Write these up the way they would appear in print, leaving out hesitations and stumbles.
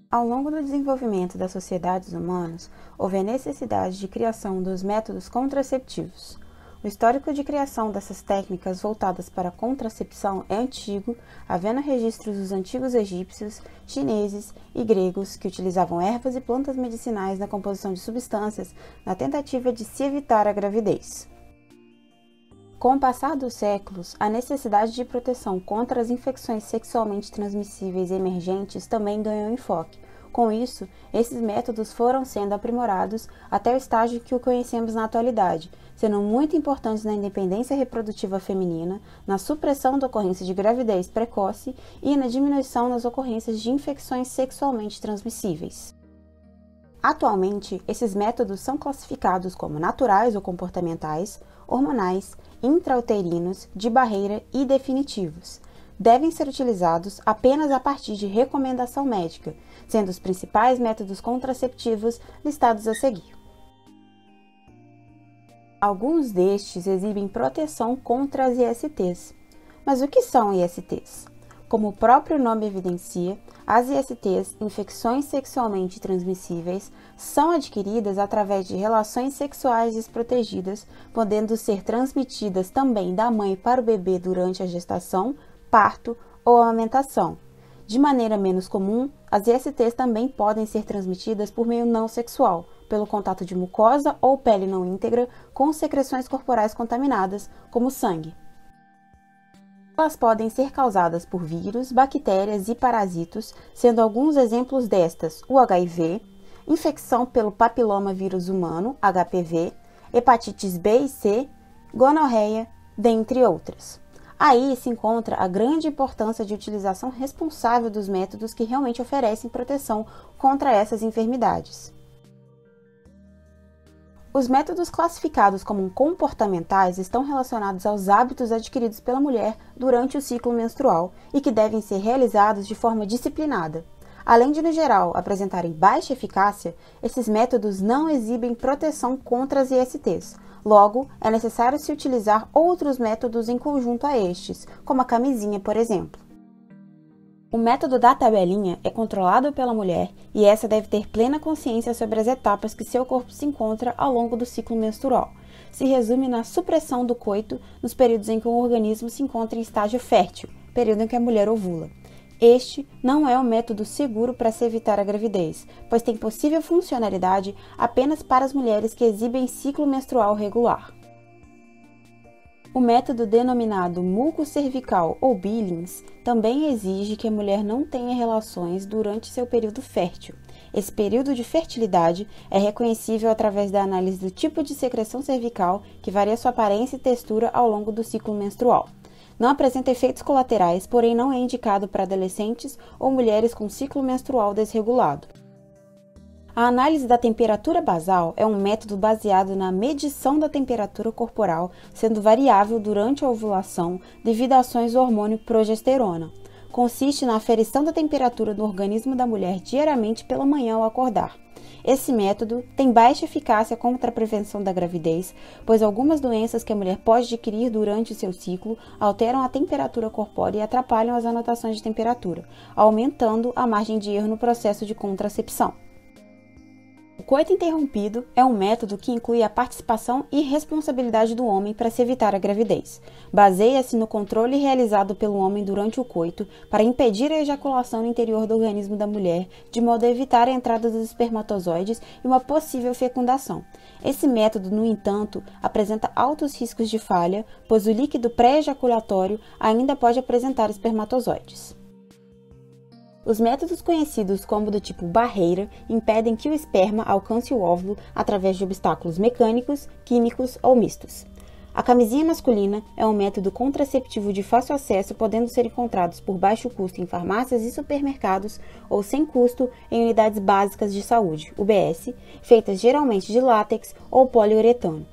Ao longo do desenvolvimento das sociedades humanas, houve a necessidade de criação dos métodos contraceptivos. O histórico de criação dessas técnicas voltadas para a contracepção é antigo, havendo registros dos antigos egípcios, chineses e gregos que utilizavam ervas e plantas medicinais na composição de substâncias na tentativa de se evitar a gravidez. Com o passar dos séculos, a necessidade de proteção contra as infecções sexualmente transmissíveis emergentes também ganhou enfoque. Com isso, esses métodos foram sendo aprimorados até o estágio que o conhecemos na atualidade, sendo muito importantes na independência reprodutiva feminina, na supressão da ocorrência de gravidez precoce e na diminuição nas ocorrências de infecções sexualmente transmissíveis. Atualmente, esses métodos são classificados como naturais ou comportamentais, hormonais, intrauterinos, de barreira e definitivos. Devem ser utilizados apenas a partir de recomendação médica, sendo os principais métodos contraceptivos listados a seguir. Alguns destes exibem proteção contra as ISTs. Mas o que são ISTs? Como o próprio nome evidencia, as ISTs, infecções sexualmente transmissíveis, são adquiridas através de relações sexuais desprotegidas, podendo ser transmitidas também da mãe para o bebê durante a gestação, parto ou amamentação. De maneira menos comum, as ISTs também podem ser transmitidas por meio não sexual, pelo contato de mucosa ou pele não íntegra com secreções corporais contaminadas, como sangue. Elas podem ser causadas por vírus, bactérias e parasitos, sendo alguns exemplos destas o HIV, infecção pelo papiloma vírus humano, HPV, hepatites B e C, gonorreia, dentre outras. Aí se encontra a grande importância de utilização responsável dos métodos que realmente oferecem proteção contra essas enfermidades. Os métodos classificados como comportamentais estão relacionados aos hábitos adquiridos pela mulher durante o ciclo menstrual e que devem ser realizados de forma disciplinada. Além de, no geral, apresentarem baixa eficácia, esses métodos não exibem proteção contra as ISTs. Logo, é necessário se utilizar outros métodos em conjunto a estes, como a camisinha, por exemplo. O método da tabelinha é controlado pela mulher e essa deve ter plena consciência sobre as etapas que seu corpo se encontra ao longo do ciclo menstrual. Se resume na supressão do coito nos períodos em que o organismo se encontra em estágio fértil, período em que a mulher ovula. Este não é um método seguro para se evitar a gravidez, pois tem possível funcionalidade apenas para as mulheres que exibem ciclo menstrual regular. O método denominado mucocervical ou Billings também exige que a mulher não tenha relações durante seu período fértil. Esse período de fertilidade é reconhecível através da análise do tipo de secreção cervical, que varia sua aparência e textura ao longo do ciclo menstrual. Não apresenta efeitos colaterais, porém não é indicado para adolescentes ou mulheres com ciclo menstrual desregulado. A análise da temperatura basal é um método baseado na medição da temperatura corporal, sendo variável durante a ovulação devido a ações do hormônio progesterona. Consiste na aferição da temperatura do organismo da mulher diariamente pela manhã ao acordar. Esse método tem baixa eficácia contra a prevenção da gravidez, pois algumas doenças que a mulher pode adquirir durante o seu ciclo alteram a temperatura corpórea e atrapalham as anotações de temperatura, aumentando a margem de erro no processo de contracepção. O coito interrompido é um método que inclui a participação e responsabilidade do homem para se evitar a gravidez. Baseia-se no controle realizado pelo homem durante o coito para impedir a ejaculação no interior do organismo da mulher, de modo a evitar a entrada dos espermatozoides e uma possível fecundação. Esse método, no entanto, apresenta altos riscos de falha, pois o líquido pré-ejaculatório ainda pode apresentar espermatozoides. Os métodos conhecidos como do tipo barreira impedem que o esperma alcance o óvulo através de obstáculos mecânicos, químicos ou mistos. A camisinha masculina é um método contraceptivo de fácil acesso, podendo ser encontrados por baixo custo em farmácias e supermercados ou sem custo em unidades básicas de saúde, UBS, feitas geralmente de látex ou poliuretano.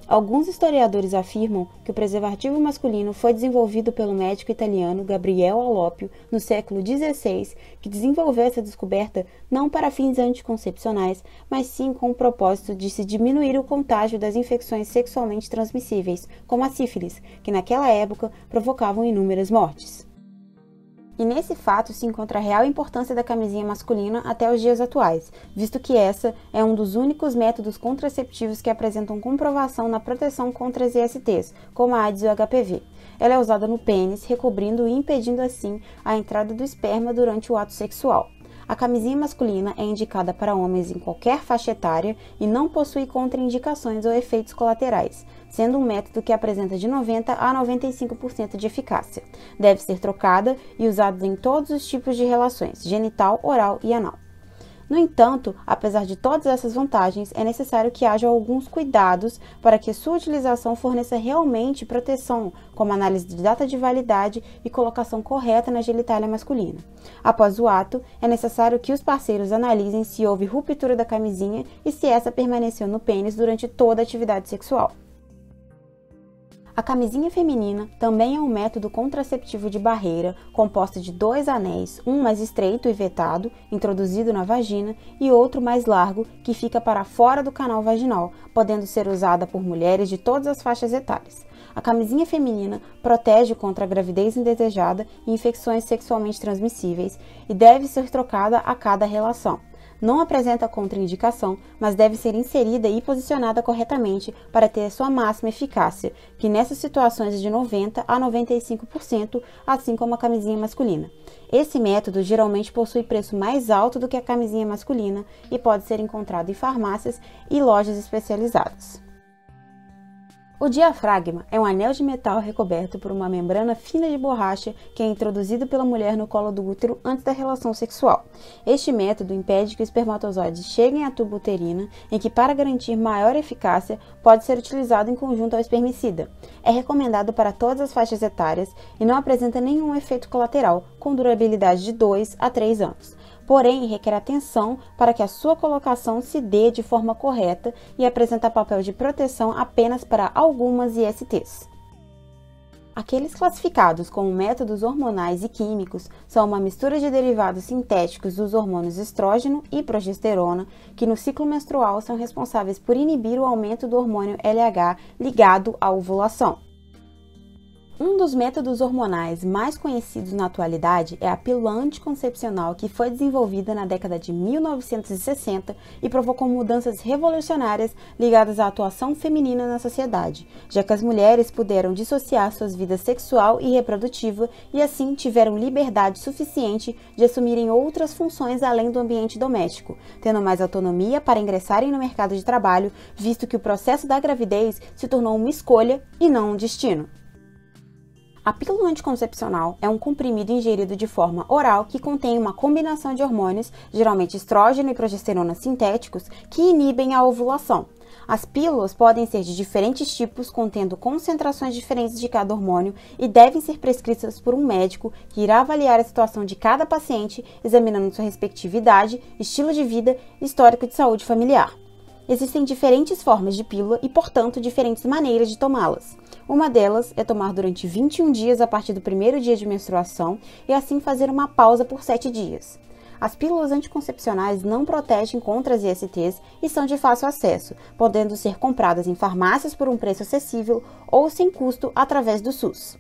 Alguns historiadores afirmam que o preservativo masculino foi desenvolvido pelo médico italiano Gabriele Allopio no século XVI, que desenvolveu essa descoberta não para fins anticoncepcionais, mas sim com o propósito de se diminuir o contágio das infecções sexualmente transmissíveis, como a sífilis, que naquela época provocavam inúmeras mortes. E nesse fato se encontra a real importância da camisinha masculina até os dias atuais, visto que essa é um dos únicos métodos contraceptivos que apresentam comprovação na proteção contra as ISTs, como a AIDS e o HPV. Ela é usada no pênis, recobrindo e impedindo assim a entrada do esperma durante o ato sexual. A camisinha masculina é indicada para homens em qualquer faixa etária e não possui contraindicações ou efeitos colaterais, sendo um método que apresenta de 90% a 95% de eficácia. Deve ser trocada e usada em todos os tipos de relações, genital, oral e anal. No entanto, apesar de todas essas vantagens, é necessário que haja alguns cuidados para que sua utilização forneça realmente proteção, como análise de data de validade e colocação correta na genitália masculina. Após o ato, é necessário que os parceiros analisem se houve ruptura da camisinha e se essa permaneceu no pênis durante toda a atividade sexual. A camisinha feminina também é um método contraceptivo de barreira composto de 2 anéis, um mais estreito e vetado, introduzido na vagina, e outro mais largo, que fica para fora do canal vaginal, podendo ser usada por mulheres de todas as faixas etárias. A camisinha feminina protege contra a gravidez indesejada e infecções sexualmente transmissíveis e deve ser trocada a cada relação. Não apresenta contraindicação, mas deve ser inserida e posicionada corretamente para ter sua máxima eficácia, que nessas situações é de 90% a 95%, assim como a camisinha masculina. Esse método geralmente possui preço mais alto do que a camisinha masculina e pode ser encontrado em farmácias e lojas especializadas. O diafragma é um anel de metal recoberto por uma membrana fina de borracha que é introduzido pela mulher no colo do útero antes da relação sexual. Este método impede que os espermatozoides cheguem à tuba uterina, em que, para garantir maior eficácia, pode ser utilizado em conjunto ao espermicida. É recomendado para todas as faixas etárias e não apresenta nenhum efeito colateral, com durabilidade de 2 a 3 anos. Porém, requer atenção para que a sua colocação se dê de forma correta e apresenta papel de proteção apenas para algumas ISTs. Aqueles classificados como métodos hormonais e químicos são uma mistura de derivados sintéticos dos hormônios estrógeno e progesterona, que no ciclo menstrual são responsáveis por inibir o aumento do hormônio LH ligado à ovulação. Um dos métodos hormonais mais conhecidos na atualidade é a pílula anticoncepcional, que foi desenvolvida na década de 1960 e provocou mudanças revolucionárias ligadas à atuação feminina na sociedade, já que as mulheres puderam dissociar suas vidas sexual e reprodutiva e assim tiveram liberdade suficiente de assumirem outras funções além do ambiente doméstico, tendo mais autonomia para ingressarem no mercado de trabalho, visto que o processo da gravidez se tornou uma escolha e não um destino. A pílula anticoncepcional é um comprimido ingerido de forma oral que contém uma combinação de hormônios, geralmente estrógeno e progesterona sintéticos, que inibem a ovulação. As pílulas podem ser de diferentes tipos, contendo concentrações diferentes de cada hormônio e devem ser prescritas por um médico que irá avaliar a situação de cada paciente, examinando sua respectiva idade, estilo de vida e histórico de saúde familiar. Existem diferentes formas de pílula e, portanto, diferentes maneiras de tomá-las. Uma delas é tomar durante 21 dias a partir do primeiro dia de menstruação e assim fazer uma pausa por 7 dias. As pílulas anticoncepcionais não protegem contra as ISTs e são de fácil acesso, podendo ser compradas em farmácias por um preço acessível ou sem custo através do SUS.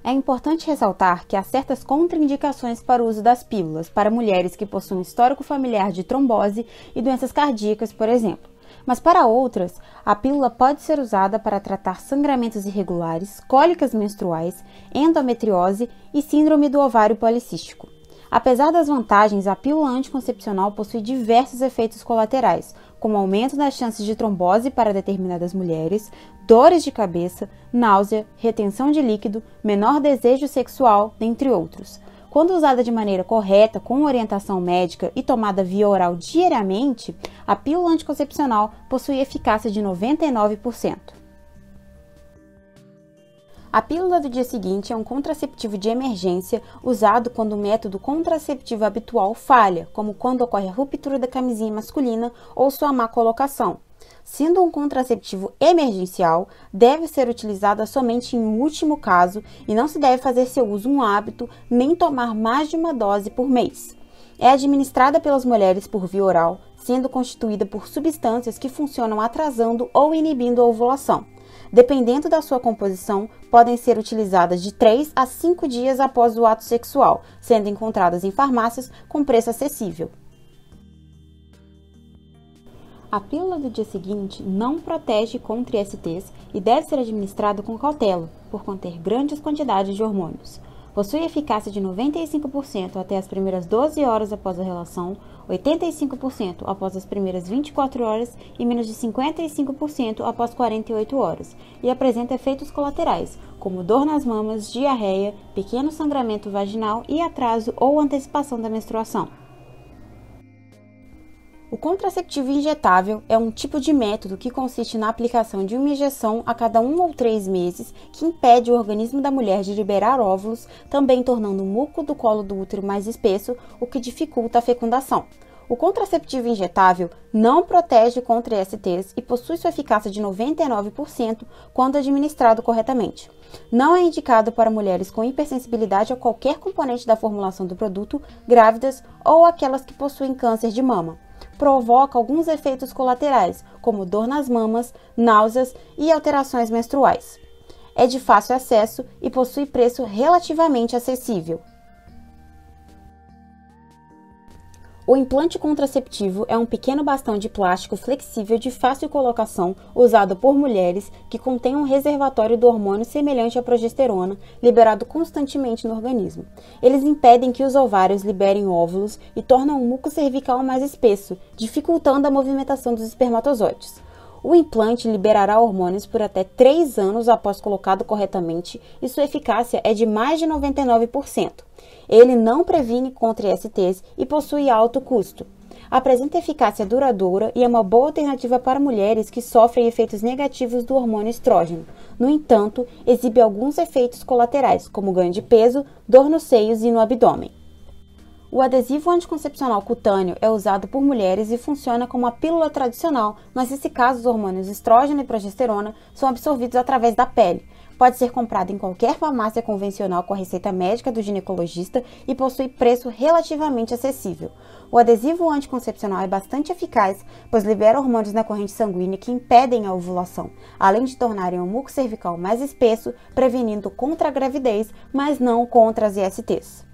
É importante ressaltar que há certas contraindicações para o uso das pílulas para mulheres que possuem histórico familiar de trombose e doenças cardíacas, por exemplo. Mas para outras, a pílula pode ser usada para tratar sangramentos irregulares, cólicas menstruais, endometriose e síndrome do ovário policístico. Apesar das vantagens, a pílula anticoncepcional possui diversos efeitos colaterais, como aumento das chances de trombose para determinadas mulheres, dores de cabeça, náusea, retenção de líquido, menor desejo sexual, dentre outros. Quando usada de maneira correta, com orientação médica e tomada via oral diariamente, a pílula anticoncepcional possui eficácia de 99%. A pílula do dia seguinte é um contraceptivo de emergência usado quando o método contraceptivo habitual falha, como quando ocorre a ruptura da camisinha masculina ou sua má colocação. Sendo um contraceptivo emergencial, deve ser utilizada somente em último caso e não se deve fazer seu uso um hábito nem tomar mais de uma dose por mês. É administrada pelas mulheres por via oral, sendo constituída por substâncias que funcionam atrasando ou inibindo a ovulação. Dependendo da sua composição, podem ser utilizadas de 3 a 5 dias após o ato sexual, sendo encontradas em farmácias com preço acessível. A pílula do dia seguinte não protege contra ISTs e deve ser administrada com cautela, por conter grandes quantidades de hormônios. Possui eficácia de 95% até as primeiras 12 horas após a relação, 85% após as primeiras 24 horas e menos de 55% após 48 horas, e apresenta efeitos colaterais, como dor nas mamas, diarreia, pequeno sangramento vaginal e atraso ou antecipação da menstruação. O contraceptivo injetável é um tipo de método que consiste na aplicação de uma injeção a cada 1 ou 3 meses que impede o organismo da mulher de liberar óvulos, também tornando o muco do colo do útero mais espesso, o que dificulta a fecundação. O contraceptivo injetável não protege contra ISTs e possui sua eficácia de 99% quando administrado corretamente. Não é indicado para mulheres com hipersensibilidade a qualquer componente da formulação do produto, grávidas ou aquelas que possuem câncer de mama. Provoca alguns efeitos colaterais, como dor nas mamas, náuseas e alterações menstruais. É de fácil acesso e possui preço relativamente acessível. O implante contraceptivo é um pequeno bastão de plástico flexível de fácil colocação usado por mulheres que contém um reservatório do hormônio semelhante à progesterona, liberado constantemente no organismo. Eles impedem que os ovários liberem óvulos e tornam o muco cervical mais espesso, dificultando a movimentação dos espermatozoides. O implante liberará hormônios por até 3 anos após colocado corretamente e sua eficácia é de mais de 99%. Ele não previne contra ISTs e possui alto custo. Apresenta eficácia duradoura e é uma boa alternativa para mulheres que sofrem efeitos negativos do hormônio estrógeno. No entanto, exibe alguns efeitos colaterais, como ganho de peso, dor nos seios e no abdômen. O adesivo anticoncepcional cutâneo é usado por mulheres e funciona como uma pílula tradicional, mas nesse caso os hormônios estrógeno e progesterona são absorvidos através da pele. Pode ser comprado em qualquer farmácia convencional com a receita médica do ginecologista e possui preço relativamente acessível. O adesivo anticoncepcional é bastante eficaz, pois libera hormônios na corrente sanguínea que impedem a ovulação, além de tornarem o muco cervical mais espesso, prevenindo contra a gravidez, mas não contra as ISTs.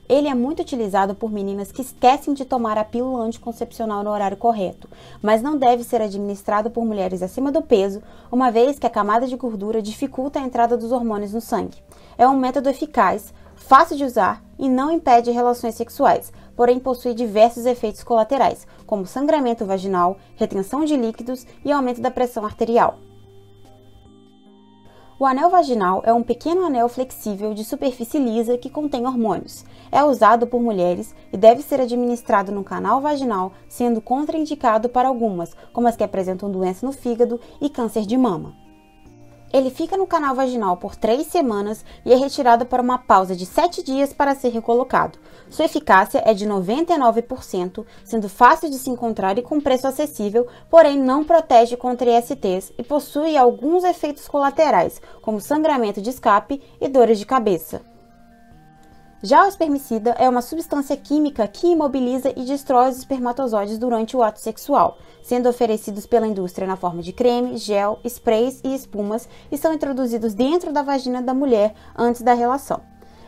Ele é muito utilizado por meninas que esquecem de tomar a pílula anticoncepcional no horário correto, mas não deve ser administrado por mulheres acima do peso, uma vez que a camada de gordura dificulta a entrada dos hormônios no sangue. É um método eficaz, fácil de usar e não impede relações sexuais, porém possui diversos efeitos colaterais, como sangramento vaginal, retenção de líquidos e aumento da pressão arterial. O anel vaginal é um pequeno anel flexível de superfície lisa que contém hormônios. É usado por mulheres e deve ser administrado no canal vaginal, sendo contraindicado para algumas, como as que apresentam doença no fígado e câncer de mama. Ele fica no canal vaginal por 3 semanas e é retirado para uma pausa de 7 dias para ser recolocado. Sua eficácia é de 99%, sendo fácil de se encontrar e com preço acessível, porém não protege contra ISTs e possui alguns efeitos colaterais, como sangramento de escape e dores de cabeça. Já o espermicida é uma substância química que imobiliza e destrói os espermatozoides durante o ato sexual, sendo oferecidos pela indústria na forma de creme, gel, sprays e espumas e são introduzidos dentro da vagina da mulher antes da relação.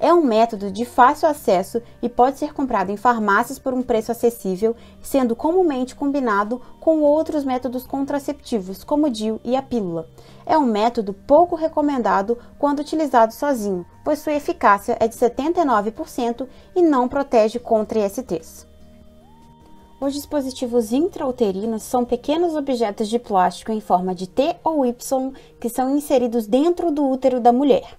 É um método de fácil acesso e pode ser comprado em farmácias por um preço acessível, sendo comumente combinado com outros métodos contraceptivos, como o DIU e a pílula. É um método pouco recomendado quando utilizado sozinho, pois sua eficácia é de 79% e não protege contra ISTs. Os dispositivos intrauterinos são pequenos objetos de plástico em forma de T ou Y que são inseridos dentro do útero da mulher.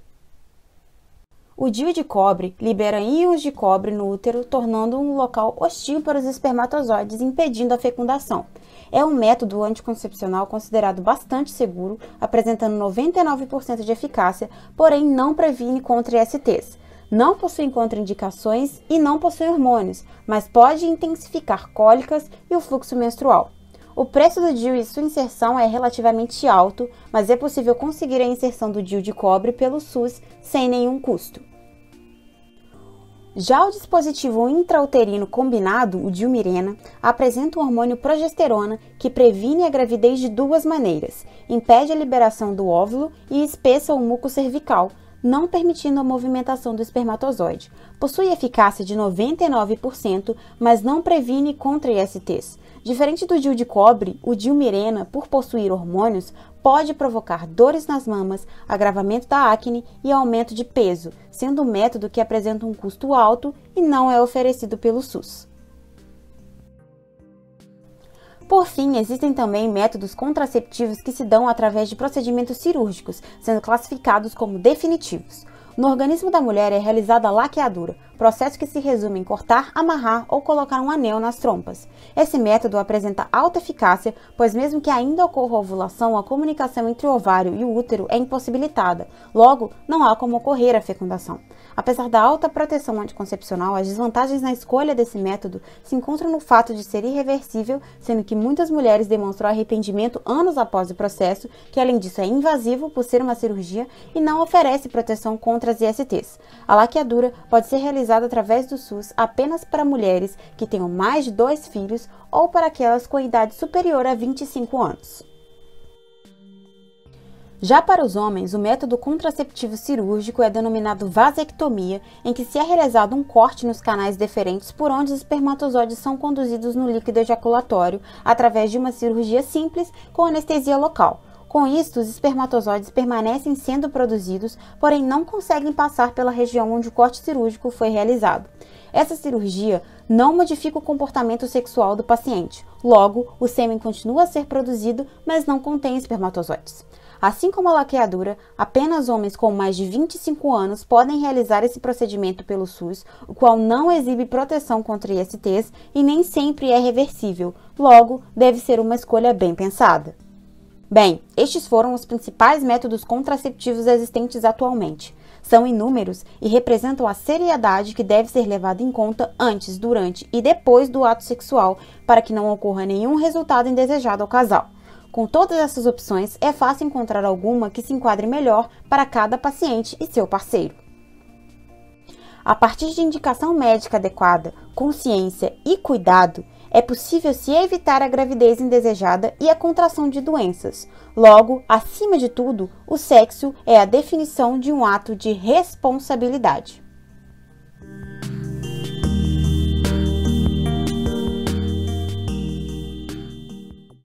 O DIU de cobre libera íons de cobre no útero, tornando um local hostil para os espermatozoides, impedindo a fecundação. É um método anticoncepcional considerado bastante seguro, apresentando 99% de eficácia, porém não previne contra ISTs. Não possui contraindicações e não possui hormônios, mas pode intensificar cólicas e o fluxo menstrual. O preço do DIU e sua inserção é relativamente alto, mas é possível conseguir a inserção do DIU de cobre pelo SUS sem nenhum custo. Já o dispositivo intrauterino combinado, o Dilmirena, apresenta o hormônio progesterona que previne a gravidez de duas maneiras: impede a liberação do óvulo e espessa o muco cervical, não permitindo a movimentação do espermatozoide. Possui eficácia de 99%, mas não previne contra ISTs. Diferente do DIU de cobre, o Dilmirena, por possuir hormônios, pode provocar dores nas mamas, agravamento da acne e aumento de peso, sendo um método que apresenta um custo alto e não é oferecido pelo SUS. Por fim, existem também métodos contraceptivos que se dão através de procedimentos cirúrgicos, sendo classificados como definitivos. No organismo da mulher é realizada a laqueadura, processo que se resume em cortar, amarrar ou colocar um anel nas trompas. Esse método apresenta alta eficácia, pois mesmo que ainda ocorra a ovulação, a comunicação entre o ovário e o útero é impossibilitada, logo não há como ocorrer a fecundação. Apesar da alta proteção anticoncepcional, as desvantagens na escolha desse método se encontram no fato de ser irreversível, sendo que muitas mulheres demonstram arrependimento anos após o processo, que além disso é invasivo por ser uma cirurgia e não oferece proteção contra as ISTs. A laqueadura pode ser realizada através do SUS apenas para mulheres que tenham mais de 2 filhos ou para aquelas com idade superior a 25 anos. Já para os homens, o método contraceptivo cirúrgico é denominado vasectomia, em que se é realizado um corte nos canais deferentes por onde os espermatozoides são conduzidos no líquido ejaculatório através de uma cirurgia simples com anestesia local. Com isto, os espermatozoides permanecem sendo produzidos, porém não conseguem passar pela região onde o corte cirúrgico foi realizado. Essa cirurgia não modifica o comportamento sexual do paciente. Logo, o sêmen continua a ser produzido, mas não contém espermatozoides. Assim como a laqueadura, apenas homens com mais de 25 anos podem realizar esse procedimento pelo SUS, o qual não exibe proteção contra ISTs e nem sempre é reversível. Logo, deve ser uma escolha bem pensada. Bem, estes foram os principais métodos contraceptivos existentes atualmente. São inúmeros e representam a seriedade que deve ser levada em conta antes, durante e depois do ato sexual para que não ocorra nenhum resultado indesejado ao casal. Com todas essas opções, é fácil encontrar alguma que se enquadre melhor para cada paciente e seu parceiro. A partir de indicação médica adequada, consciência e cuidado, é possível se evitar a gravidez indesejada e a contração de doenças. Logo, acima de tudo, o sexo é a definição de um ato de responsabilidade.